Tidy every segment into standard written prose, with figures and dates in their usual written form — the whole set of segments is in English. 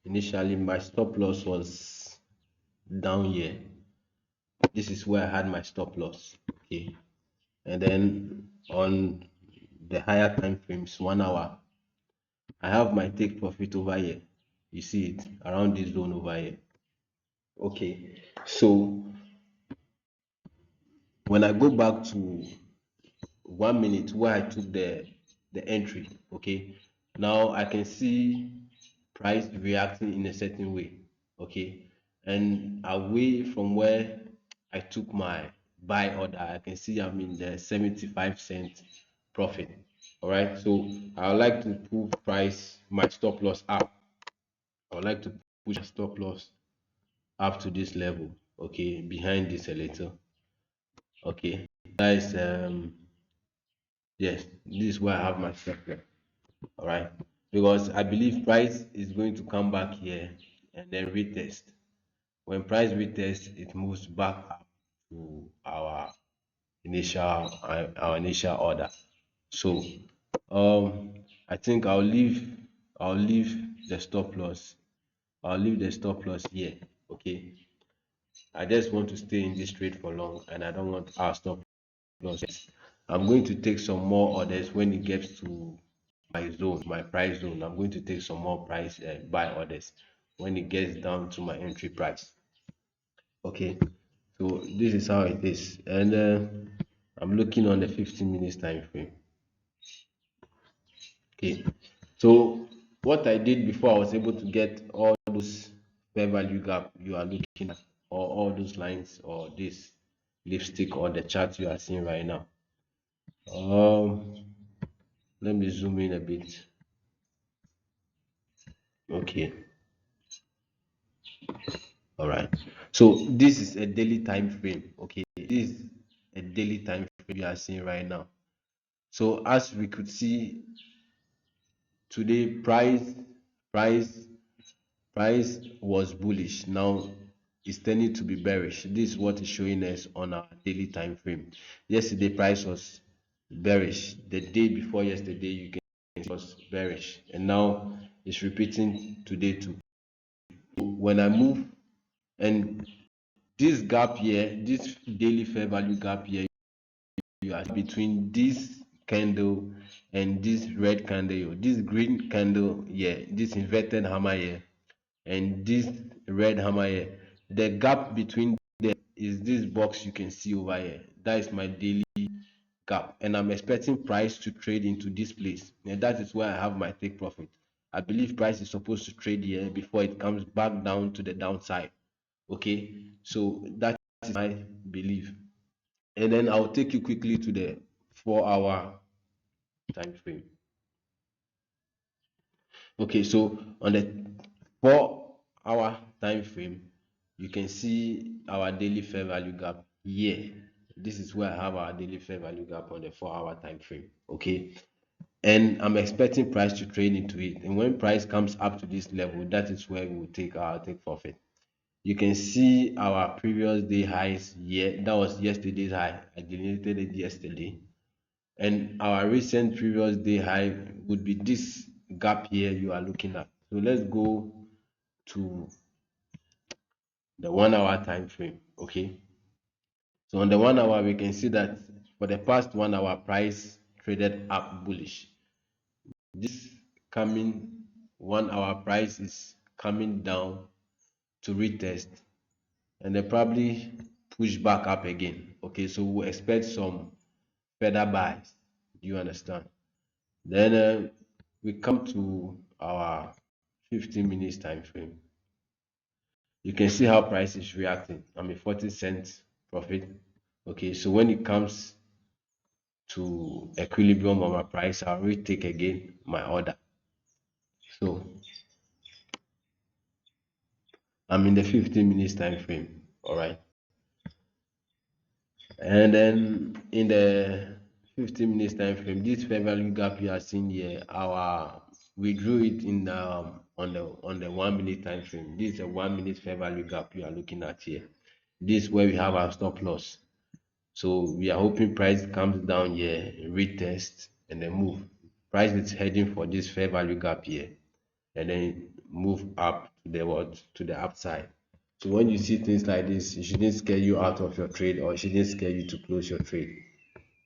initially my stop loss was down here. This is where I had my stop loss. Okay, and then on the higher time frames, 1 hour, I have my take profit over here. You see it around this zone over here. Okay, so when I go back to 1 minute where I took the entry, okay, now I can see price reacting in a certain way, okay, and away from where I took my buy order, I can see I'm in the 75 cent profit. All right, so I would like to push price my stop loss up. I would like to push stop loss up to this level, okay, behind this a little, okay. That is yes, this is where I have my stop loss. All right, because I believe price is going to come back here and then retest. When price retests, it moves back up to our initial order. So I think I'll leave the stop loss. I'll leave the stop loss here. Okay. I just want to stay in this trade for long and I don't want our stop loss. I'm going to take some more orders when it gets to my zone, my price zone. I'm going to take some more price buy orders when it gets down to my entry price. Okay, so this is how it is, and I'm looking on the 15 minutes time frame. Okay, so what I did before, I was able to get all those fair value gap you are looking at, or all those lines, or this lipstick on the chart you are seeing right now. Um, let me zoom in a bit. Okay, all right. So this is a daily time frame. Okay, this is a daily time frame you are seeing right now. So as we could see today, price price was bullish. Now it's tending to be bearish. This is what is showing us on our daily time frame. Yesterday price was bearish. The day before yesterday you can see it was bearish, and now it's repeating today too. When I move, and this gap here, this daily fair value gap here, you are between this candle and this red candle, this green candle here, this inverted hammer here, and this red hammer here. The gap between them is this box you can see over here. That is my daily gap, and I'm expecting price to trade into this place, and that is where I have my take profit. I believe price is supposed to trade here before it comes back down to the downside. Okay, so that is my belief, and then I'll take you quickly to the 4 hour time frame. Okay, so on the 4 hour time frame, you can see our daily fair value gap here. This is where I have our daily fair value gap on the 4 hour time frame. Okay, and I'm expecting price to trade into it. And when price comes up to this level, that is where we will take our take profit. You can see our previous day highs here. That was yesterday's high. I deleted it yesterday. And our recent previous day high would be this gap here you are looking at. So let's go to the 1 hour time frame. Okay, so on the 1 hour we can see that for the past 1 hour price traded up bullish. This coming 1 hour price is coming down to retest and then probably push back up again. Okay, so we'll expect some further buys. Do you understand? Then we come to our 15 minutes time frame. You can see how price is reacting. I'm a 40 cent profit. Okay, so when it comes to equilibrium of my price, I'll retake again my order. So I'm in the 15 minutes time frame. All right, and then in the 15 minutes time frame, this fair value gap you are seeing here, we drew it in on the 1 minute time frame. This is a 1 minute fair value gap you are looking at here. This is where we have our stop loss. So we are hoping price comes down here, retest, and then move. Price is heading for this fair value gap here, and then move up the what to the upside. So when you see things like this, it shouldn't scare you out of your trade, or it shouldn't scare you to close your trade.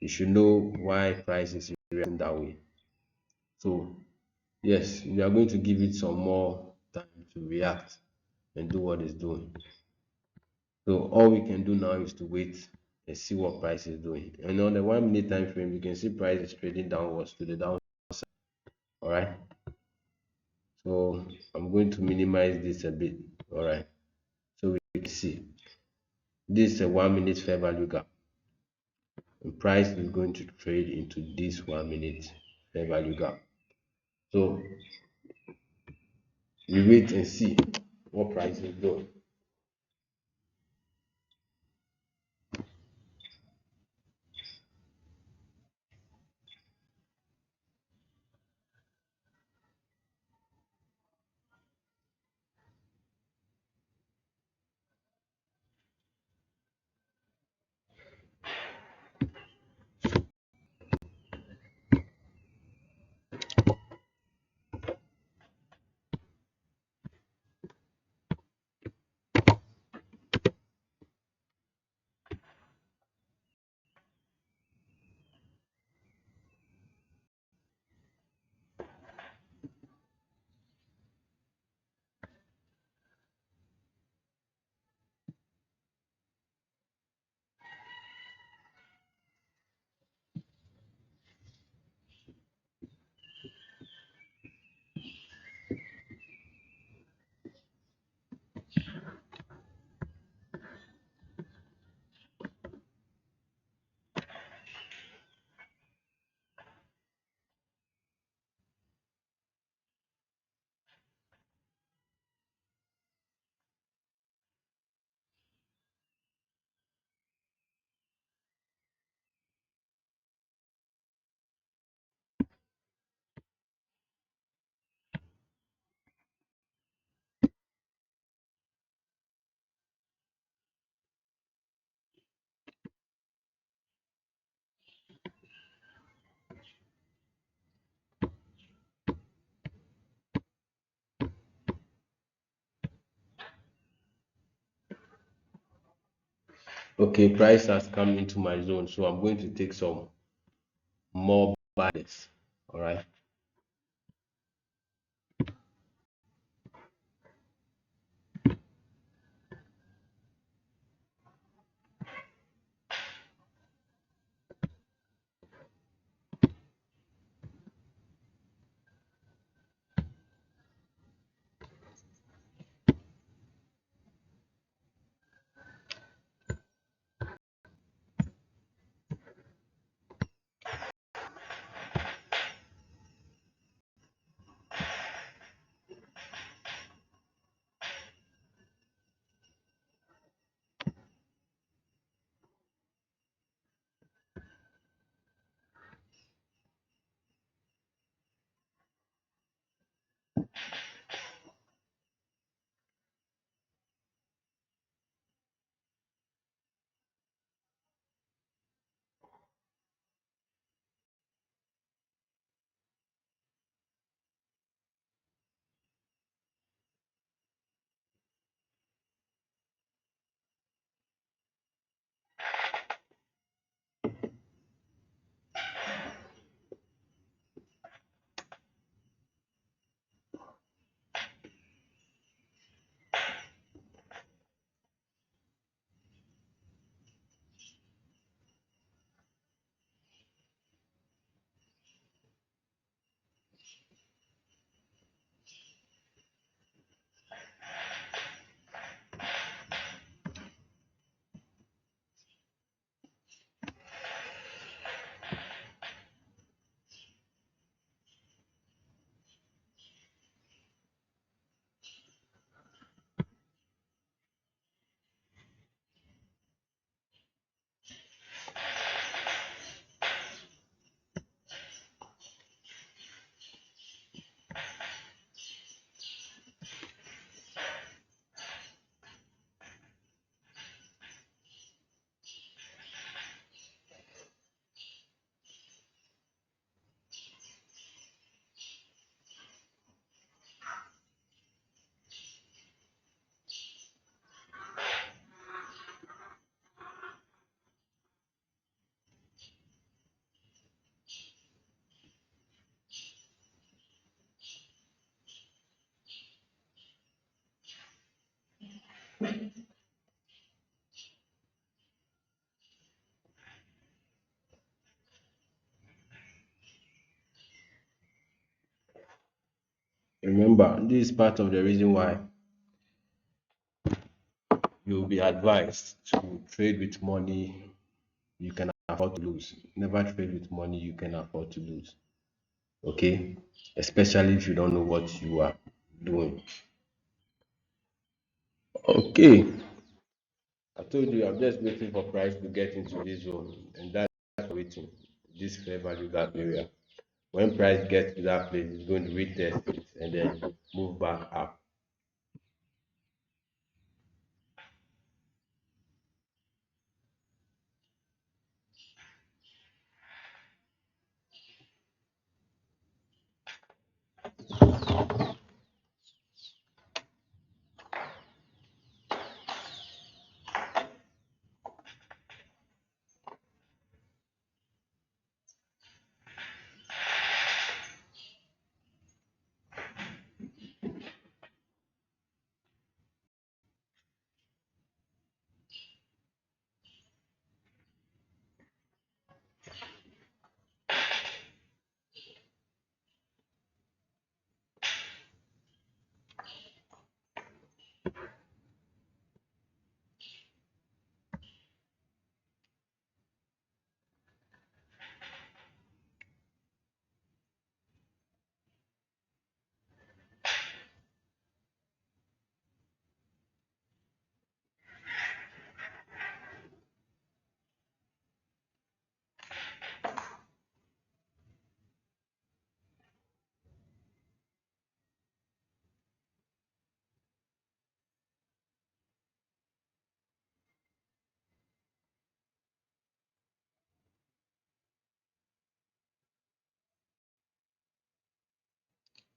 You should know why price is reacting that way. So yes, we are going to give it some more time to react and do what it's doing. So all we can do now is to wait and see what price is doing. And on the 1 minute time frame, you can see price is trading downwards to the downside. All right. So I'm going to minimize this a bit. All right. So we can see this is a 1 minute fair value gap. The price is going to trade into this 1 minute fair value gap. So we wait and see what price is doing. Okay, price has come into my zone, so I'm going to take some more buys. All right. Remember, this is part of the reason why you'll be advised to trade with money you can afford to lose. Never trade with money you can afford to lose. Okay? Especially if you don't know what you are doing. Okay. I told you I'm just waiting for price to get into this zone, and that's waiting. This fair value gap area. When price gets to that place, it's going to retest it and then move back up.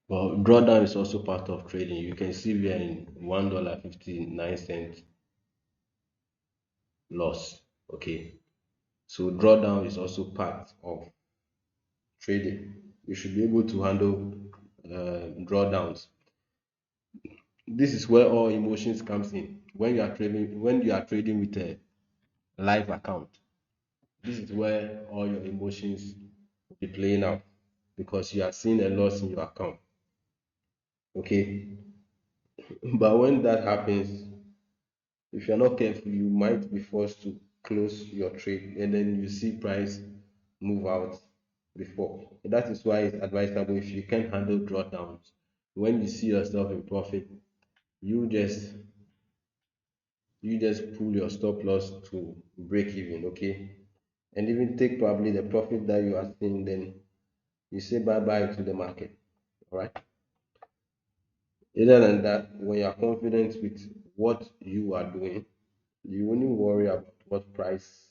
But drawdown is also part of trading. You can see we are in $1.59 loss. Okay. So drawdown is also part of trading. You should be able to handle drawdowns. This is where all emotions comes in. When you are trading with a live account, this is where all your emotions will be playing out because you are seeing a loss in your account. Okay. But when that happens, if you're not careful, you might be forced to close your trade and then you see price move out before. That is why it's advisable if you can handle drawdowns. When you see yourself in profit, you just you just pull your stop loss to break even, okay? And even take probably the profit that you are seeing, then you say bye bye to the market. All right. Other than that, when you are confident with what you are doing, you only worry about what price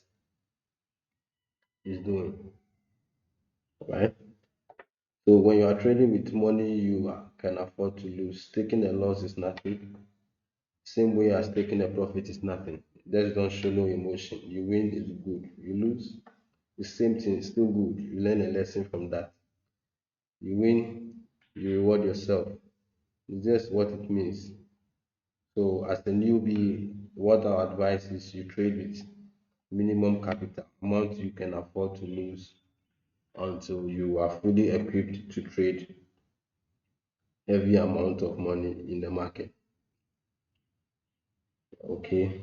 is doing, right? So when you are trading with money you can afford to lose, taking a loss is nothing. Same way as taking a profit is nothing. Just don't show no emotion. You win is good. You lose, the same thing, still good. You learn a lesson from that. You win, you reward yourself. It's just what it means. So as a newbie, what our advice is you trade with minimum capital, amount you can afford to lose until you are fully equipped to trade heavy amount of money in the market. Okay.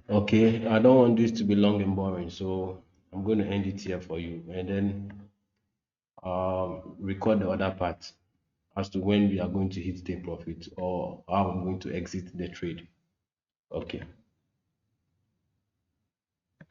Okay, I don't want this to be long and boring, so I'm going to end it here for you, and then record the other part as to when we are going to hit take profit or how I'm going to exit the trade. Okay.